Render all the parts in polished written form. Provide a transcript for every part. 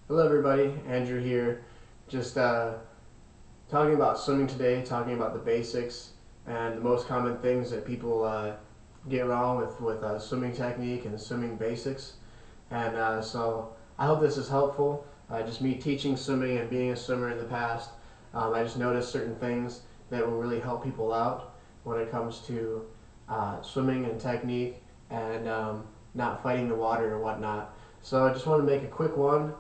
Hello everybody, Andrew here. Just talking about swimming today, talking about the basics and the most common things that people get wrong with swimming technique and swimming basics. And so I hope this is helpful. Just me teaching swimming and being a swimmer in the past, I just noticed certain things that will really help people out when it comes to swimming and technique and not fighting the water or whatnot. So I just want to make a quick one,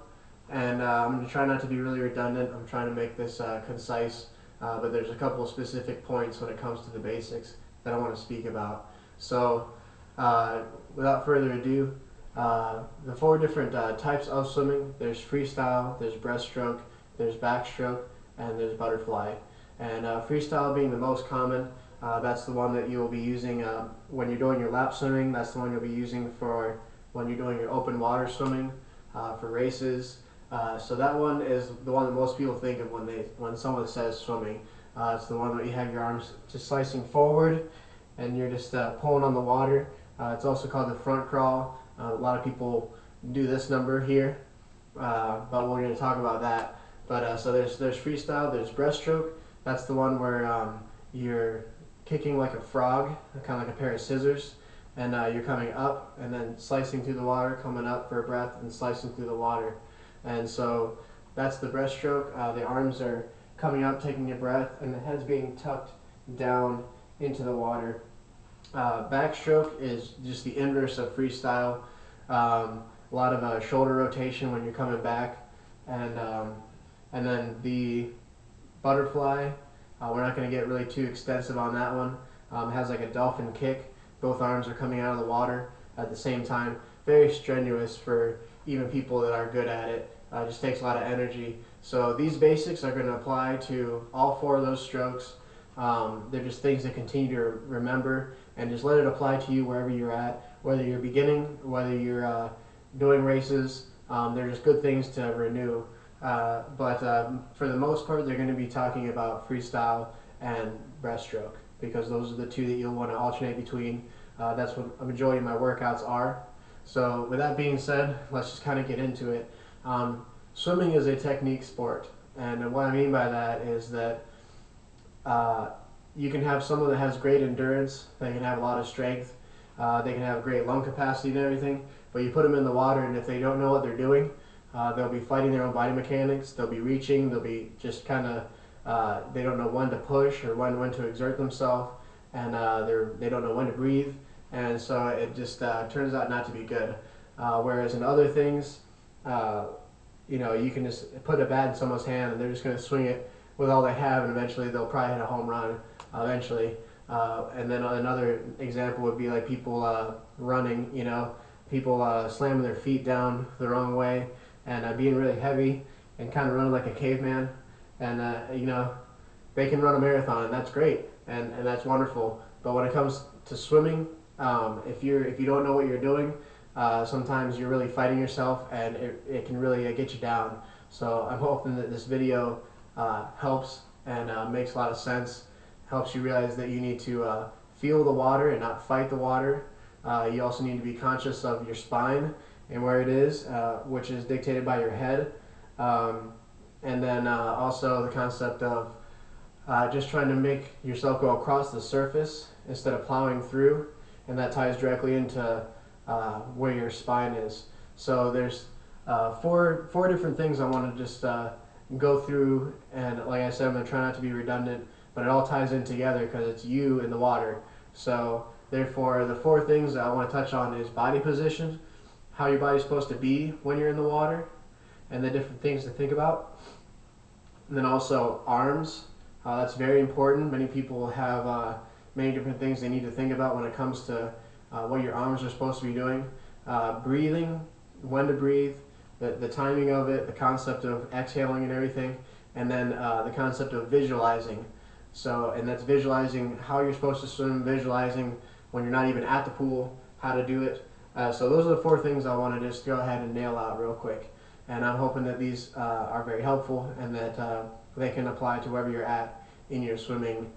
and I'm going to try not to be really redundant. I'm trying to make this concise, but there's a couple of specific points when it comes to the basics that I want to speak about. So without further ado, the four different types of swimming: there's freestyle, there's breaststroke, there's backstroke, and there's butterfly. And freestyle being the most common, that's the one that you'll be using when you're doing your lap swimming. That's the one you'll be using for when you're doing your open water swimming, for races. So that one is the one that most people think of when someone says swimming. It's the one where you have your arms just slicing forward and you're just pulling on the water. It's also called the front crawl. A lot of people do this number here, but we're going to talk about that. But so there's freestyle, there's breaststroke. That's the one where you're kicking like a frog, kind of like a pair of scissors, and you're coming up and then slicing through the water, coming up for a breath and slicing through the water. And so that's the breaststroke. The arms are coming up, taking a breath, and the head's being tucked down into the water. Backstroke is just the inverse of freestyle. A lot of shoulder rotation when you're coming back, and then the butterfly. We're not going to get really too extensive on that one. It has like a dolphin kick. Both arms are coming out of the water at the same time. Very strenuous for even people that are good at it. Just takes a lot of energy. So these basics are going to apply to all four of those strokes. They're just things to continue to remember, and just let it apply to you wherever you're at, whether you're beginning, whether you're doing races. They're just good things to renew. But for the most part, they're going to be talking about freestyle and breaststroke, because those are the two that you'll want to alternate between. That's what a majority of my workouts are. So with that being said, let's just kind of get into it. Swimming is a technique sport, and what I mean by that is that you can have someone that has great endurance, they can have a lot of strength, they can have great lung capacity and everything, but you put them in the water, and if they don't know what they're doing, they'll be fighting their own body mechanics, they'll be reaching, they'll be just kind of, they don't know when to push or when to exert themselves, and they don't know when to breathe, and so it just turns out not to be good. Whereas in other things, you can just put a bat in someone's hand and they're just going to swing it with all they have, and eventually they'll probably hit a home run eventually. And then another example would be like people running, people slamming their feet down the wrong way and being really heavy and kind of running like a caveman. And, they can run a marathon, and that's great, and that's wonderful. But when it comes to swimming, if you don't know what you're doing, sometimes you're really fighting yourself, and it can really get you down. So I'm hoping that this video helps and makes a lot of sense, helps you realize that you need to feel the water and not fight the water. You also need to be conscious of your spine and where it is, which is dictated by your head. And then also the concept of just trying to make yourself go across the surface instead of plowing through, and that ties directly into where your spine is. So there's four different things I want to just go through, and like I said, I'm going to try not to be redundant, but it all ties in together because it's you in the water. So therefore, the four things that I want to touch on is body position, how your body's supposed to be when you're in the water, and the different things to think about. And then also arms. That's very important. Many people have many different things they need to think about when it comes to what your arms are supposed to be doing. Breathing, when to breathe, the timing of it, the concept of exhaling and everything, and then the concept of visualizing. And that's visualizing how you're supposed to swim, visualizing when you're not even at the pool, how to do it. So those are the four things I want to just go ahead and nail out real quick. And I'm hoping that these are very helpful, and that they can apply to wherever you're at in your swimming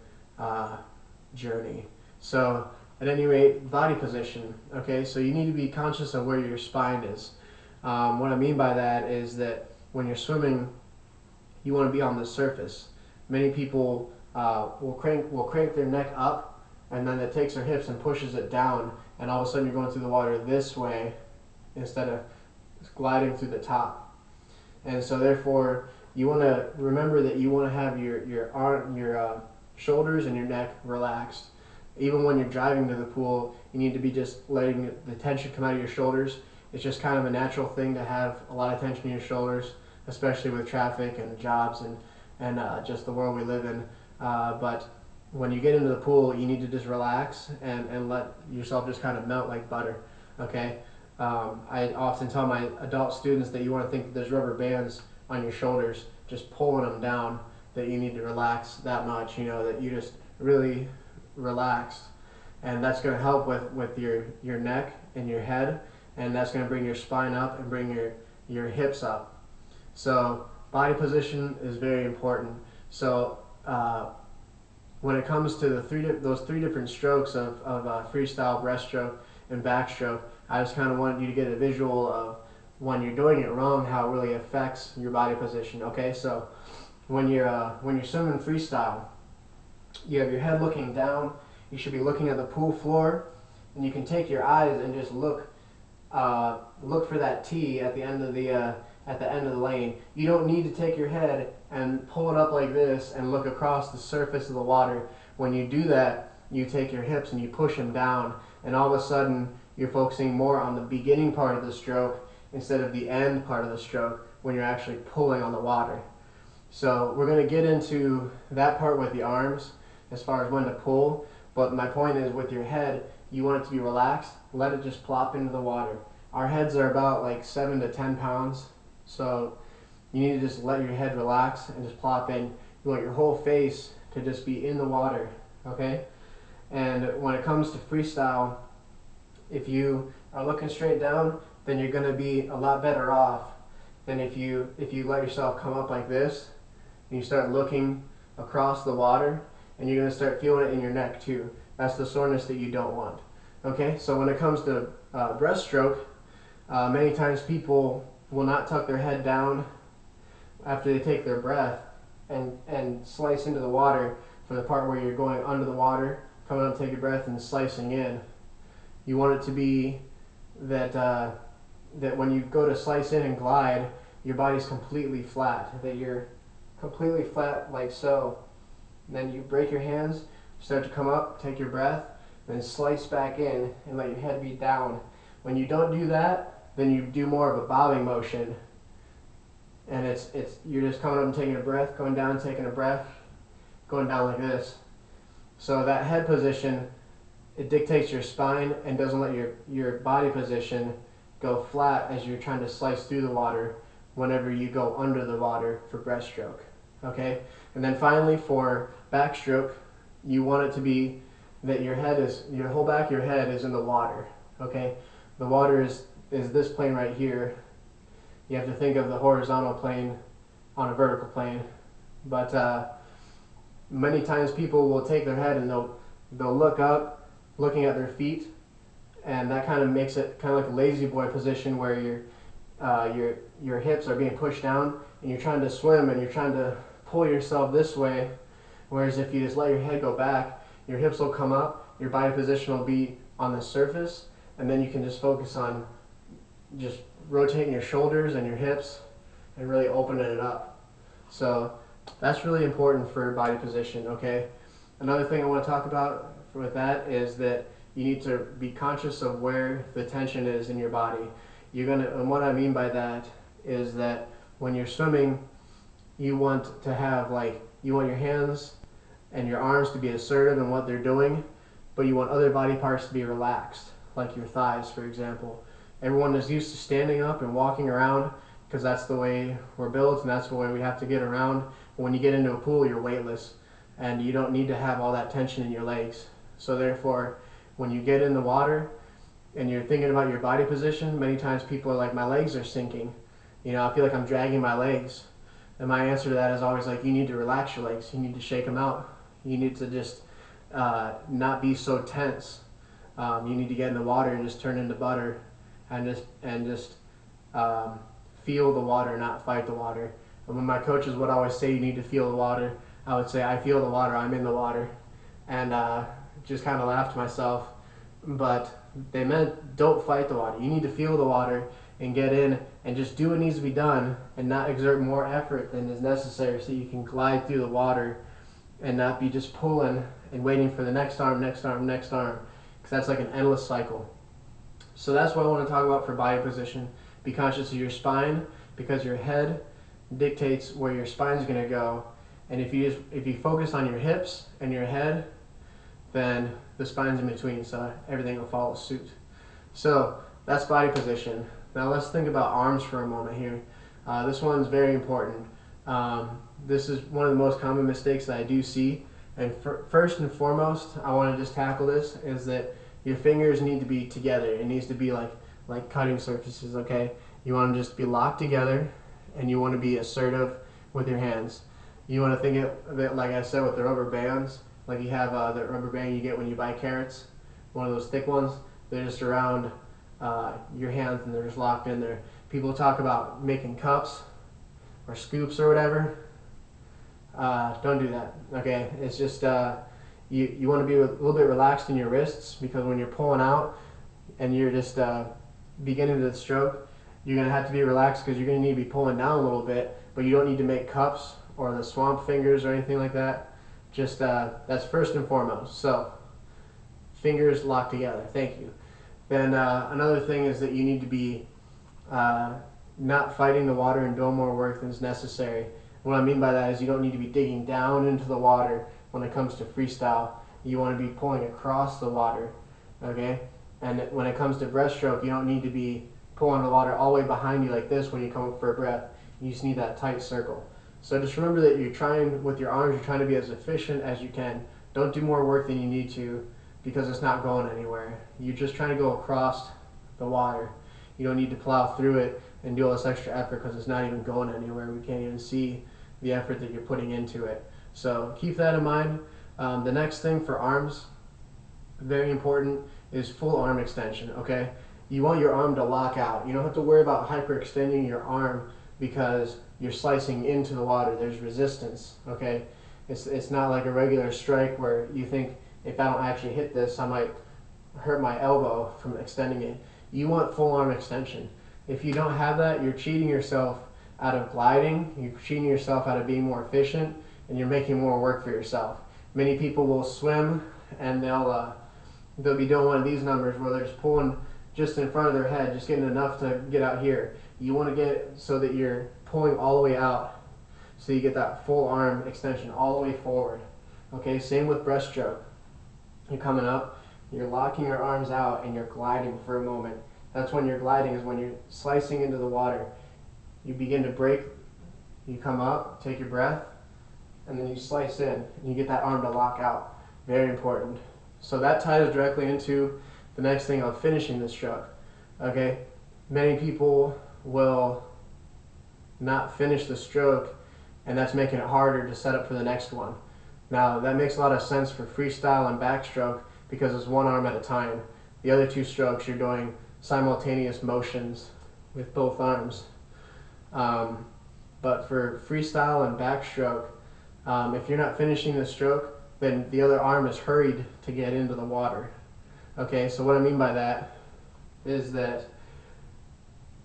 journey. So at any rate, body position. Okay, so you need to be conscious of where your spine is. What I mean by that is that when you're swimming, you want to be on the surface. Many people will crank their neck up, and then it takes their hips and pushes it down, and all of a sudden you're going through the water this way instead of gliding through the top. And so therefore, you want to remember that you want to have your shoulders and your neck relaxed. Even when you're driving to the pool, you need to be just letting the tension come out of your shoulders. It's just kind of a natural thing to have a lot of tension in your shoulders, especially with traffic and jobs and just the world we live in. But when you get into the pool, you need to just relax and let yourself just kind of melt like butter, okay? I often tell my adult students that you want to think that there's rubber bands on your shoulders, just pulling them down, that you need to relax that much, you know, that you just really relaxed. And that's going to help with your neck and your head, and that's going to bring your spine up and bring your hips up. So body position is very important. So when it comes to those three different strokes of freestyle, breaststroke, and backstroke, I just kind of wanted you to get a visual of when you're doing it wrong, how it really affects your body position. Okay, so when you're swimming freestyle, you have your head looking down. You should be looking at the pool floor, and you can take your eyes and just look for that T at the end of the lane. You don't need to take your head and pull it up like this and look across the surface of the water. When you do that, you take your hips and you push them down, and all of a sudden you're focusing more on the beginning part of the stroke instead of the end part of the stroke when you're actually pulling on the water. So we're going to get into that part with the arms as far as when to pull, but my point is with your head, you want it to be relaxed. Let it just plop into the water. Our heads are about like 7 to 10 pounds, so you need to just let your head relax and just plop in. You want your whole face to just be in the water, okay? And when it comes to freestyle, if you are looking straight down, then you're going to be a lot better off than if you let yourself come up like this and you start looking across the water, and you're going to start feeling it in your neck too. That's the soreness that you don't want. Okay, so when it comes to breaststroke, many times people will not tuck their head down after they take their breath and slice into the water for the part where you're going under the water, coming up, take your breath, and slicing in. You want it to be that that when you go to slice in and glide, your body's completely flat, that you're completely flat like so. And then you break your hands, start to come up, take your breath, then slice back in and let your head be down. When you don't do that, then you do more of a bobbing motion, and you're just coming up and taking a breath, going down, taking a breath, going down like this. So that head position, it dictates your spine and doesn't let your body position go flat as you're trying to slice through the water whenever you go under the water for breaststroke. Okay? And then finally for backstroke, you want it to be that your whole back of your head is in the water. Okay? The water is this plane right here. You have to think of the horizontal plane on a vertical plane. But many times people will take their head and they'll look up, looking at their feet, and that kind of makes it kind of like a lazy boy position where your hips are being pushed down and you're trying to swim and you're trying to pull yourself this way, whereas if you just let your head go back, your hips will come up, your body position will be on the surface, and then you can just focus on just rotating your shoulders and your hips and really opening it up. So that's really important for body position, okay? Another thing I want to talk about with that is that you need to be conscious of where the tension is in your body. And what I mean by that is that when you're swimming, you want your hands and your arms to be assertive in what they're doing, but you want other body parts to be relaxed, like your thighs, for example. Everyone is used to standing up and walking around because that's the way we're built and that's the way we have to get around. But when you get into a pool, you're weightless and you don't need to have all that tension in your legs. So therefore, when you get in the water and you're thinking about your body position, many times people are like, my legs are sinking. You know, I feel like I'm dragging my legs. And my answer to that is always like, you need to relax your legs. You need to shake them out. You need to just not be so tense. You need to get in the water and just turn into butter and just feel the water, not fight the water. And when my coaches would always say you need to feel the water, I would say I feel the water, I'm in the water. And just kind of laughed to myself. But they meant don't fight the water. You need to feel the water and get in and just do what needs to be done and not exert more effort than is necessary so you can glide through the water and not be just pulling and waiting for the next arm, next arm, next arm, because that's like an endless cycle. So that's what I want to talk about for body position. Be conscious of your spine, because your head dictates where your spine is going to go. And if you focus on your hips and your head, then the spine's in between, so everything will follow suit. So that's body position. Now let's think about arms for a moment here. This one's very important. This is one of the most common mistakes that I do see. And first and foremost, I want to just tackle this, is that your fingers need to be together. It needs to be like cutting surfaces, okay? You want them just to be locked together, and you want to be assertive with your hands. You want to think of it, like I said, with the rubber bands. Like you have the rubber band you get when you buy carrots, one of those thick ones. They're just around your hands and they're just locked in there. People talk about making cups or scoops or whatever. Don't do that, okay? It's just, you want to be a little bit relaxed in your wrists, because when you're pulling out and you're just beginning the stroke, you're going to have to be relaxed because you're going to need to be pulling down a little bit, but you don't need to make cups or the swamp fingers or anything like that. Just that's first and foremost. So fingers locked together. Thank you. Then another thing is that you need to be not fighting the water and doing more work than is necessary. What I mean by that is you don't need to be digging down into the water when it comes to freestyle. You want to be pulling across the water, okay? And when it comes to breaststroke, you don't need to be pulling the water all the way behind you like this when you come up for a breath. You just need that tight circle. So just remember that you're trying, with your arms, you're trying to be as efficient as you can. Don't do more work than you need to, because it's not going anywhere. You're just trying to go across the water. You don't need to plow through it and do all this extra effort, because it's not even going anywhere. We can't even see the effort that you're putting into it. So keep that in mind. The next thing for arms, very important, is full arm extension, okay? You want your arm to lock out. You don't have to worry about hyperextending your arm because you're slicing into the water. There's resistance, okay? It's not like a regular strike where you think, if I don't actually hit this, I might hurt my elbow from extending it. You want full arm extension. If you don't have that, you're cheating yourself out of gliding, you're cheating yourself out of being more efficient, and you're making more work for yourself. Many people will swim and they'll be doing one of these numbers where they're just pulling just in front of their head, just getting enough to get out here. You want to get it so that you're pulling all the way out, so you get that full arm extension all the way forward. Okay, same with breaststroke. You're coming up, you're locking your arms out, and you're gliding for a moment. That's when you're gliding, is when you're slicing into the water. You begin to break, you come up, take your breath, and then you slice in, and you get that arm to lock out. Very important. So that ties directly into the next thing of finishing the stroke. Okay, many people will not finish the stroke, and that's making it harder to set up for the next one. Now that makes a lot of sense for freestyle and backstroke, because it's one arm at a time. The other two strokes you're doing simultaneous motions with both arms. But for freestyle and backstroke, if you're not finishing the stroke, then the other arm is hurried to get into the water. Okay, so what I mean by that is that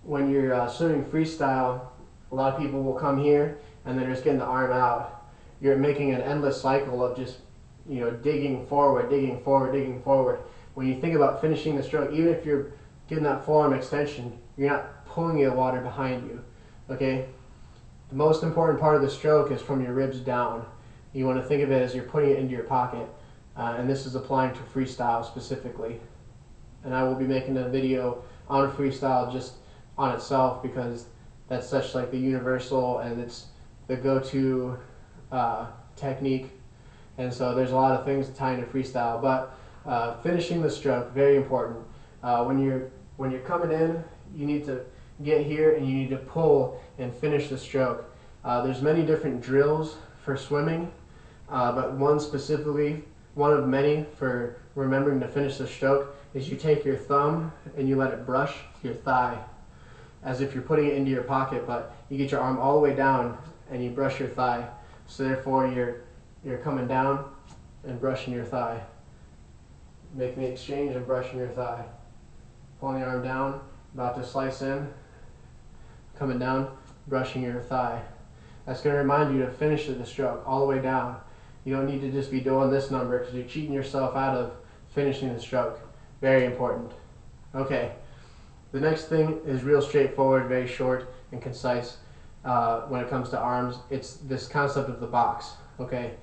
when you're swimming freestyle, a lot of people will come here and they're just getting the arm out. You're making an endless cycle of just, digging forward, digging forward, digging forward. When you think about finishing the stroke, even if you're getting that full arm extension, you're not pulling the water behind you. Okay? The most important part of the stroke is from your ribs down. You want to think of it as you're putting it into your pocket. And this is applying to freestyle specifically. And I will be making a video on freestyle just on itself, because that's such like the universal and it's the go-to technique. And so there's a lot of things to tie into freestyle. But finishing the stroke, very important. When you're coming in, you need to get here and you need to pull and finish the stroke. There's many different drills for swimming, but one specifically, one of many for remembering to finish the stroke, is you take your thumb and you let it brush your thigh. as if you're putting it into your pocket, but you get your arm all the way down and you brush your thigh. So therefore you're coming down and brushing your thigh. Making the exchange and brushing your thigh. Pulling the arm down, about to slice in, coming down, brushing your thigh. That's going to remind you to finish the stroke all the way down. You don't need to just be doing this number because you're cheating yourself out of finishing the stroke. Very important. Okay, the next thing is real straightforward, very short and concise when it comes to arms. It's this concept of the box. Okay,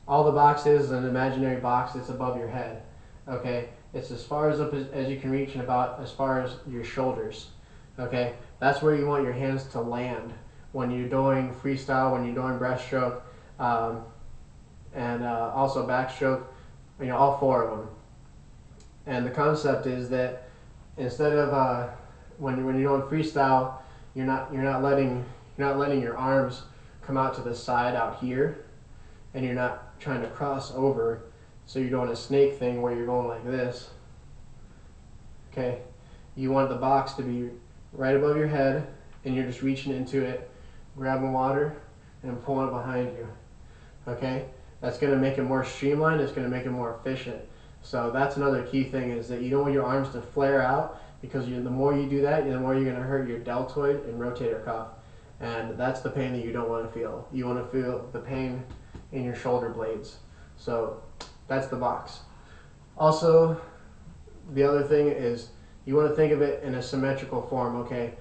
all the box is an imaginary box that's above your head. Okay, it's as far as up as you can reach and about as far as your shoulders. Okay, that's where you want your hands to land when you're doing freestyle, when you're doing breaststroke, and also backstroke. You know, all four of them. And the concept is that instead of when you're doing freestyle, you're not letting your arms come out to the side out here, and you're not trying to cross over. So you're doing a snake thing where you're going like this. Okay, you want the box to be right above your head, and you're just reaching into it, grabbing water, and pulling it behind you. Okay, that's going to make it more streamlined. It's going to make it more efficient. So that's another key thing, is that you don't want your arms to flare out, because the more you do that, the more you're going to hurt your deltoid and rotator cuff, and that's the pain that you don't want to feel. You want to feel the pain in your shoulder blades. So that's the box. Also, the other thing is you want to think of it in a symmetrical form. Okay,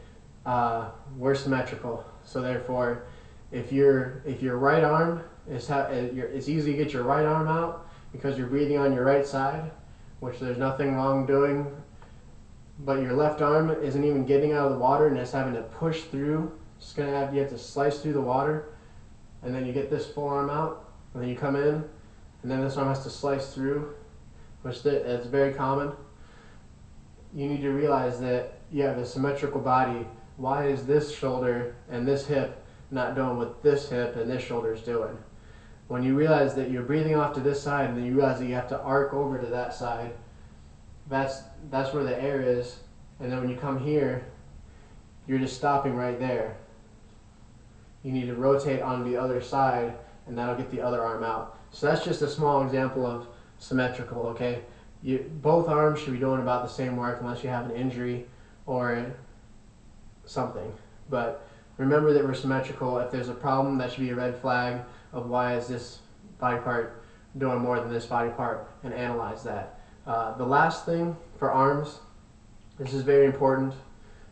we're symmetrical, so therefore, if your right arm is it's easy to get your right arm out because you're breathing on your right side, which there's nothing wrong doing. But your left arm isn't even getting out of the water and it's having to push through. You have to slice through the water, and then you get this full arm out, and then you come in, and then this arm has to slice through, which it's very common. You need to realize that you have a symmetrical body. Why is this shoulder and this hip not doing what this hip and this shoulder is doing? When you realize that you're breathing off to this side, and then you realize that you have to arc over to that side, that's where the air is. And then when you come here, you're just stopping right there. You need to rotate on the other side, and that'll get the other arm out. So that's just a small example of symmetrical. Okay, both arms should be doing about the same work unless you have an injury or something. But remember that we're symmetrical. If there's a problem, that should be a red flag of why is this body part doing more than this body part, and analyze that. The last thing for arms, this is very important.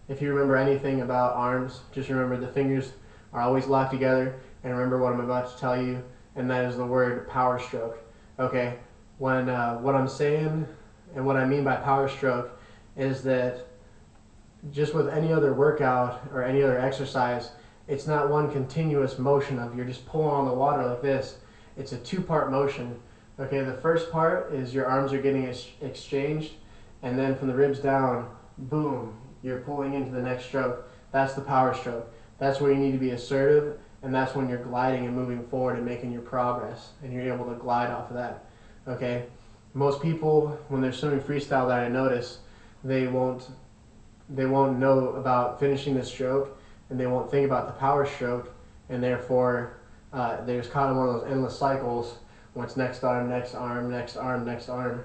If you remember anything about arms, just remember the fingers are always locked together, and remember what I'm about to tell you, and that is the word power stroke. Okay, when what I'm saying and what I mean by power stroke is that just with any other workout or any other exercise, it's not one continuous motion of you're just pulling on the water like this. It's a two-part motion. Okay, the first part is your arms are getting exchanged, and then from the ribs down, boom, you're pulling into the next stroke. That's the power stroke. That's where you need to be assertive, and that's when you're gliding and moving forward and making your progress, and you're able to glide off of that. Okay, most people, when they're swimming freestyle, that I notice, they won't know about finishing the stroke, and they won't think about the power stroke, and therefore they're just caught in one of those endless cycles when it's next arm, next arm, next arm, next arm,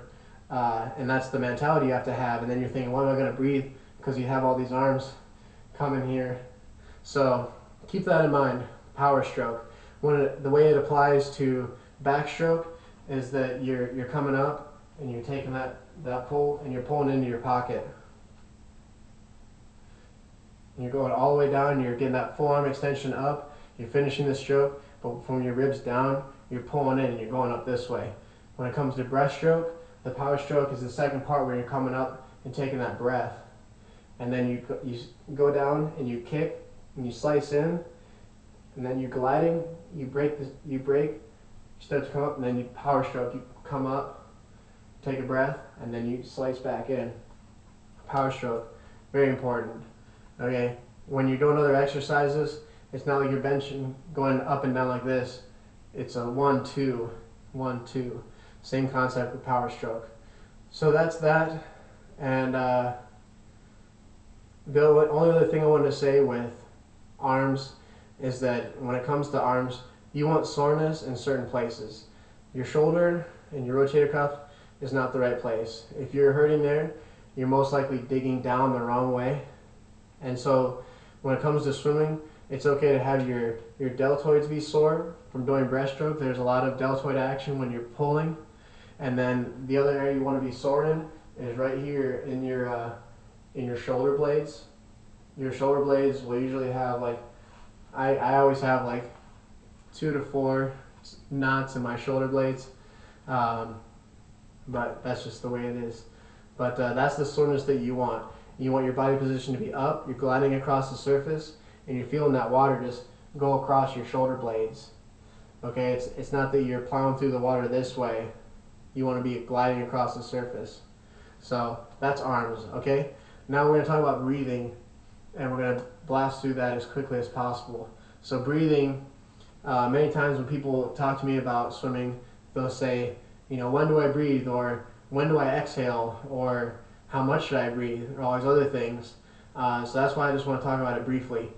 and that's the mentality you have to have. And then you're thinking, what am I going to breathe? Because you have all these arms coming here. So keep that in mind. Power stroke. The way it applies to backstroke is that you're coming up and you're taking that pull and you're pulling into your pocket. And you're going all the way down. You're getting that full arm extension up. You're finishing the stroke, but from your ribs down, you're pulling in and you're going up this way. When it comes to breaststroke, the power stroke is the second part where you're coming up and taking that breath. And then you go down and you kick and you slice in, and then you're gliding, you break, you start to come up, and then you power stroke, you come up, take a breath, and then you slice back in. Power stroke, very important. Okay, when you're doing other exercises, it's not like you're benching, going up and down like this. It's a 1, 2, 1, 2. Same concept with power stroke. So that's that, and The only other thing I wanted to say with arms is that when it comes to arms, you want soreness in certain places. Your shoulder and your rotator cuff is not the right place. If you're hurting there, you're most likely digging down the wrong way. And so when it comes to swimming, it's okay to have your deltoids be sore from doing breaststroke. There's a lot of deltoid action when you're pulling. And then the other area you want to be sore in is right here in your shoulder blades. Your shoulder blades will usually have like, I always have like 2 to 4 knots in my shoulder blades. But that's just the way it is. But that's the soreness that you want. You want your body position to be up, you're gliding across the surface, and you're feeling that water just go across your shoulder blades. Okay, it's not that you're plowing through the water this way. You want to be gliding across the surface. So that's arms, okay? Now we're going to talk about breathing, and we're going to blast through that as quickly as possible. So breathing, many times when people talk to me about swimming, they'll say, you know, when do I breathe, or when do I exhale, or how much should I breathe, or all these other things. So that's why I just want to talk about it briefly.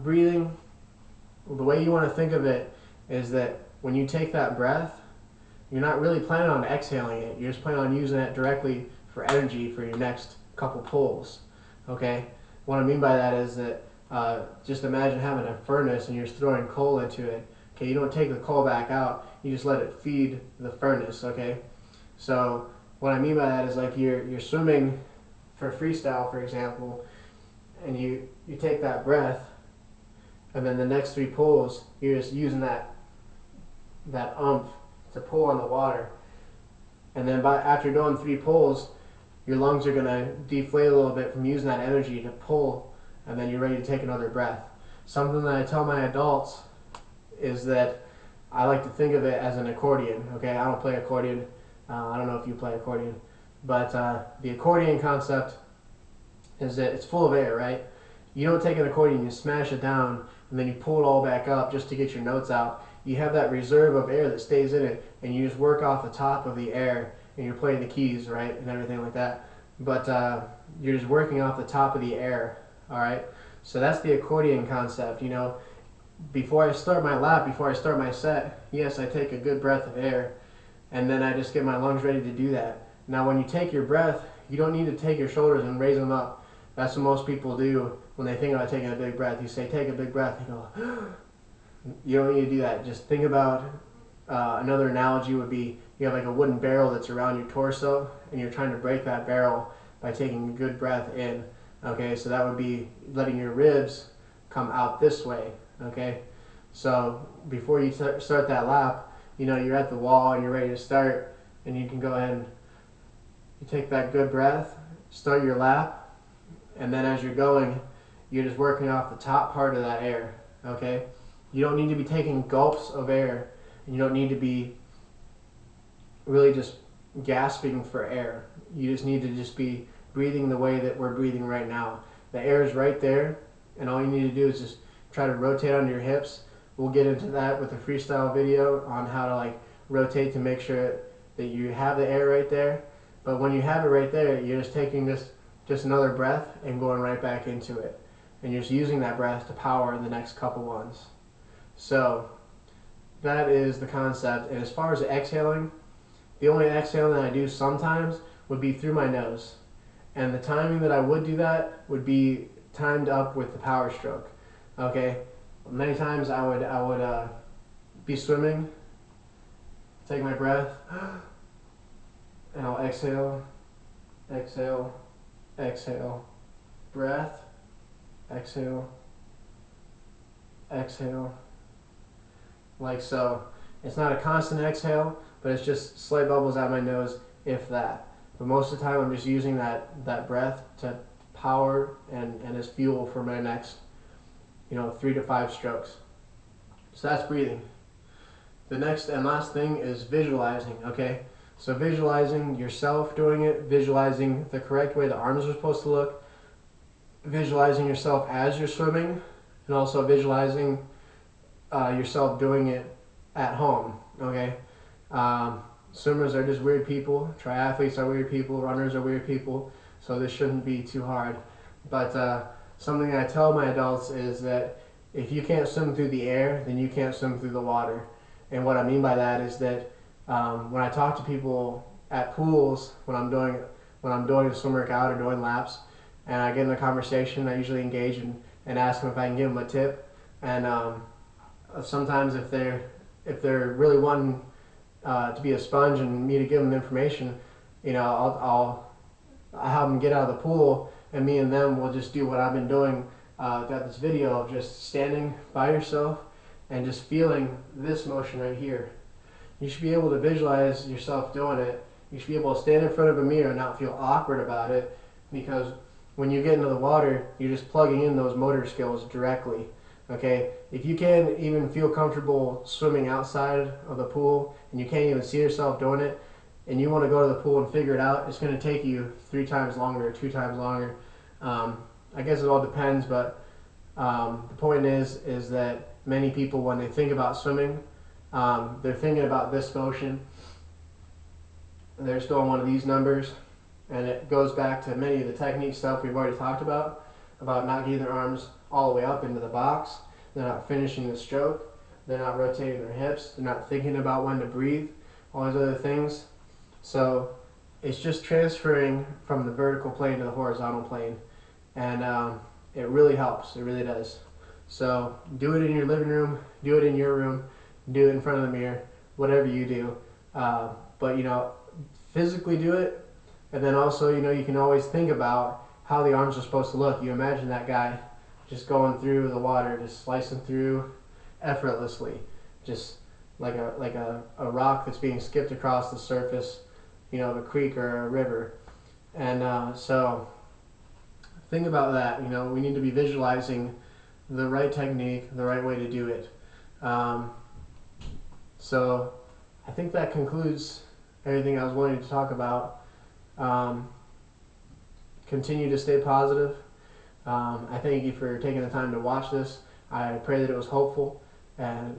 Breathing, the way you want to think of it is that when you take that breath, you're not really planning on exhaling it. You're just planning on using it directly for energy for your next couple pulls. Okay? What I mean by that is that just imagine having a furnace and you're just throwing coal into it. Okay, you don't take the coal back out, you just let it feed the furnace, okay? So what I mean by that is like you're swimming for freestyle, for example, and you take that breath, and then the next 3 pulls, you're just using that oomph to pull on the water. And then after doing 3 pulls, your lungs are going to deflate a little bit from using that energy to pull, and then you're ready to take another breath. Something that I tell my adults is that I like to think of it as an accordion. Okay, I don't play accordion. I don't know if you play accordion, but the accordion concept is that it's full of air, right? You don't take an accordion, you smash it down, and then you pull it all back up just to get your notes out. You have that reserve of air that stays in it, and you just work off the top of the air, and you're playing the keys, right, and everything like that. But you're just working off the top of the air, all right? So that's the accordion concept, you know. Before I start my lap, before I start my set, yes, I take a good breath of air, and then I just get my lungs ready to do that. Now when you take your breath, you don't need to take your shoulders and raise them up. That's what most people do when they think about taking a big breath. You say, take a big breath, you go, you don't need to do that. Just think about, another analogy would be, you have like a wooden barrel that's around your torso, and you're trying to break that barrel by taking a good breath in. Okay, so that would be letting your ribs come out this way. Okay, so before you start that lap, you know, you're at the wall and you're ready to start, and you can go ahead and you take that good breath, start your lap, and then as you're going, you're just working off the top part of that air. Okay, you don't need to be taking gulps of air, and you don't need to be really just gasping for air. You just need to just be breathing the way that we're breathing right now. The air is right there, and all you need to do is just try to rotate on your hips. We'll get into that with a freestyle video on how to like rotate to make sure that you have the air right there. But when you have it right there, you're just taking just another breath and going right back into it. And you're just using that breath to power the next couple ones. So that is the concept. And as far as exhaling, the only exhaling that I do sometimes would be through my nose. And the timing that I would do that would be timed up with the power stroke. Okay, many times I would be swimming, take my breath, and I'll exhale, exhale, exhale, breath, exhale, exhale, like so. It's not a constant exhale, but it's just slight bubbles out of my nose, if that. But most of the time I'm just using that breath to power and as fuel for my next 3 to 5 strokes. So that's breathing. The next and last thing is visualizing, okay? So visualizing yourself doing it, visualizing the correct way the arms are supposed to look, visualizing yourself as you're swimming, and also visualizing yourself doing it at home, okay? Swimmers are just weird people, triathletes are weird people, runners are weird people, so this shouldn't be too hard. But something I tell my adults is that if you can't swim through the air, then you can't swim through the water. And what I mean by that is that when I talk to people at pools, when I'm doing a swim workout or doing laps, and I get in a conversation, I usually engage and ask them if I can give them a tip. And sometimes if they're really wanting to be a sponge and me to give them information, you know, I'll have them get out of the pool, and me and them will just do what I've been doing throughout this video of just standing by yourself and just feeling this motion right here. You should be able to visualize yourself doing it. You should be able to stand in front of a mirror and not feel awkward about it, because when you get into the water, you're just plugging in those motor skills directly. Okay, if you can't even feel comfortable swimming outside of the pool and you can't even see yourself doing it, and you want to go to the pool and figure it out, it's going to take you 3 times longer, 2 times longer. I guess it all depends, but the point is that many people, when they think about swimming, they're thinking about this motion. They're still on one of these numbers, and it goes back to many of the technique stuff we've already talked about not getting their arms all the way up into the box. They're not finishing the stroke. They're not rotating their hips. They're not thinking about when to breathe, all these other things. So it's just transferring from the vertical plane to the horizontal plane, and it really helps. It really does. So do it in your living room, do it in your room, do it in front of the mirror, whatever you do. But you know, physically do it, and then also, you know, you can always think about how the arms are supposed to look. You imagine that guy just going through the water, just slicing through effortlessly, just like a rock that's being skipped across the surface, you know, of a creek or a river. And so think about that. You know, we need to be visualizing the right technique, the right way to do it. So I think that concludes everything I was wanting to talk about. Continue to stay positive. I thank you for taking the time to watch this. I pray that it was helpful, and